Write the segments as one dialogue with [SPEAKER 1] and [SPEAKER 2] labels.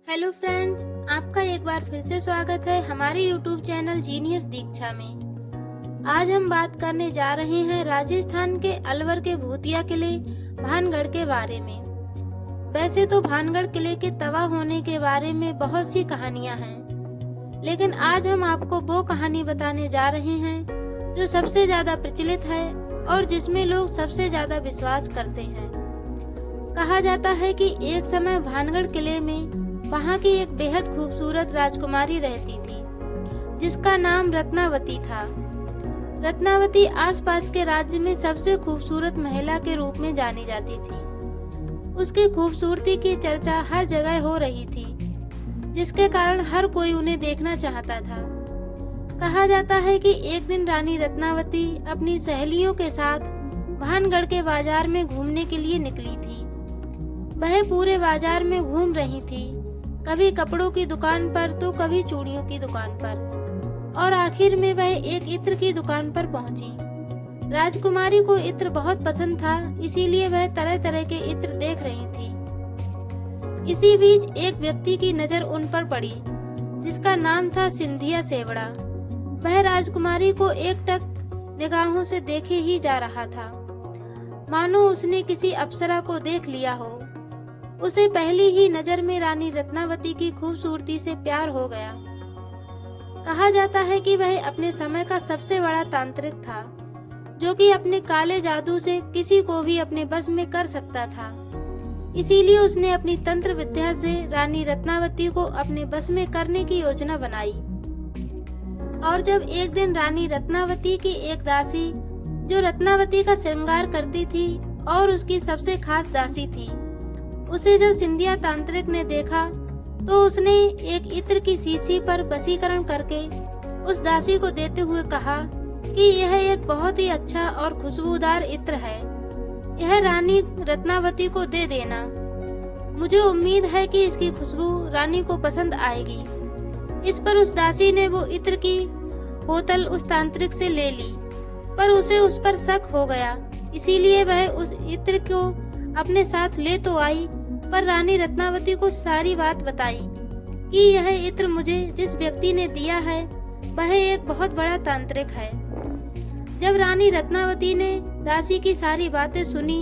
[SPEAKER 1] Hello friends, आपका एक बार फिर से स्वागत है हमारे यूट्यूब चैनल जीनियस दीक्षा में। आज हम बात करने जा रहे हैं राजस्थान के अलवर के भूतिया किले भानगढ़ के बारे में। वैसे तो भानगढ़ किले के तबाह होने के बारे में बहुत सी कहानियां हैं, लेकिन आज हम आपको वो कहानी बताने जा रहे हैं जो सबसे ज्यादा प्रचलित है और जिसमें लोग सबसे ज्यादा विश्वास करते हैं। कहा जाता है कि एक समय भानगढ़ किले में वहाँ की एक बेहद खूबसूरत राजकुमारी रहती थी, जिसका नाम रत्नावती था। रत्नावती आसपास के राज्य में सबसे खूबसूरत महिला के रूप में जानी जाती थी। उसकी खूबसूरती की चर्चा हर जगह हो रही थी, जिसके कारण हर कोई उन्हें देखना चाहता था। कहा जाता है कि एक दिन रानी रत्नावती अपनी सहेलियों के साथ भानगढ़ के बाजार में घूमने के लिए निकली थी। वह पूरे बाजार में घूम रही थी, कभी कपड़ों की दुकान पर तो कभी चूड़ियों की दुकान पर, और आखिर में वह एक इत्र की दुकान पर पहुंची। राजकुमारी को इत्र बहुत पसंद था, इसीलिए वह तरह तरह के इत्र देख रही थी। इसी बीच एक व्यक्ति की नजर उन पर पड़ी, जिसका नाम था सिंधिया सेवड़ा। वह राजकुमारी को एकटक निगाहों से देखे ही जा रहा था, मानो उसने किसी अप्सरा को देख लिया हो। उसे पहली ही नजर में रानी रत्नावती की खूबसूरती से प्यार हो गया। कहा जाता है कि वह अपने समय का सबसे बड़ा तांत्रिक था, जो कि अपने काले जादू से किसी को भी अपने बस में कर सकता था। इसीलिए उसने अपनी तंत्र विद्या से रानी रत्नावती को अपने बस में करने की योजना बनाई। और जब एक दिन रानी रत्नावती की एक दासी, जो रत्नावती का श्रृंगार करती थी और उसकी सबसे खास दासी थी, उसे जब सिंधिया तांत्रिक ने देखा तो उसने एक इत्र की शीशी पर वशीकरण करके उस दासी को देते हुए कहा कि यह एक बहुत ही अच्छा और खुशबूदार इत्र है, यह रानी रत्नावती को दे देना। मुझे उम्मीद है कि इसकी खुशबू रानी को पसंद आएगी। इस पर उस दासी ने वो इत्र की बोतल उस तांत्रिक से ले ली, पर उसे उस पर शक हो गया, इसीलिए वह उस इत्र को अपने साथ ले तो आई, पर रानी रत्नावती को सारी बात बताई कि यह इत्र मुझे जिस व्यक्ति ने दिया है वह एक बहुत बड़ा तांत्रिक है। जब रानी रत्नावती ने दासी की सारी बातें सुनी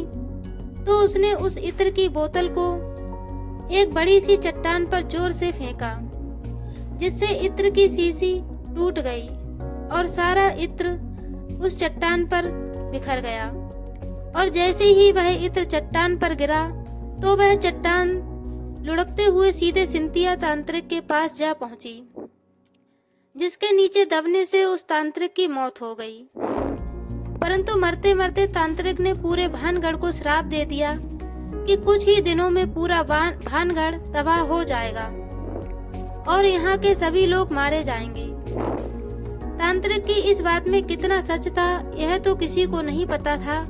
[SPEAKER 1] तो उसने उस इत्र की बोतल को एक बड़ी सी चट्टान पर जोर से फेंका, जिससे इत्र की शीशी टूट गई और सारा इत्र उस चट्टान पर बिखर गया। और जैसे ही वह इत्र चट्टान पर गिरा तो वह चट्टान लुढ़कते हुए सीधे सिंधिया तांत्रिक के पास जा पहुंची, जिसके नीचे दबने से उस तांत्रिक की मौत हो गई। परंतु मरते मरते तांत्रिक ने पूरे भानगढ़ को श्राप दे दिया कि कुछ ही दिनों में पूरा भानगढ़ तबाह हो जाएगा और यहाँ के सभी लोग मारे जाएंगे। तांत्रिक की इस बात में कितना सच था यह तो किसी को नहीं पता था,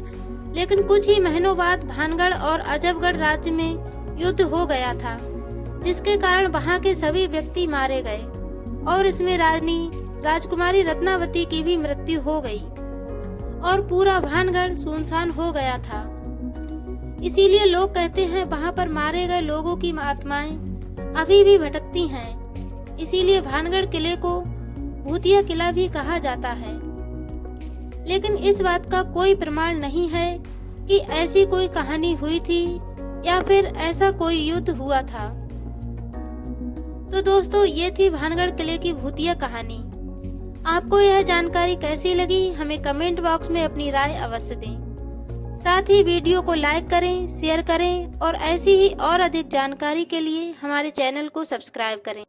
[SPEAKER 1] लेकिन कुछ ही महीनों बाद भानगढ़ और अजबगढ़ राज्य में युद्ध हो गया था, जिसके कारण वहां के सभी व्यक्ति मारे गए और इसमें राजकुमारी रत्नावती की भी मृत्यु हो गई और पूरा भानगढ़ सुनसान हो गया था। इसीलिए लोग कहते हैं वहां पर मारे गए लोगों की आत्माएं अभी भी भटकती हैं। इसीलिए भानगढ़ किले को भूतिया किला भी कहा जाता है। लेकिन इस बात का कोई प्रमाण नहीं है कि ऐसी कोई कहानी हुई थी या फिर ऐसा कोई युद्ध हुआ था। तो दोस्तों, ये थी भानगढ़ किले की भूतिया कहानी। आपको यह जानकारी कैसी लगी हमें कमेंट बॉक्स में अपनी राय अवश्य दें। साथ ही वीडियो को लाइक करें, शेयर करें और ऐसी ही और अधिक जानकारी के लिए हमारे चैनल को सब्सक्राइब करें।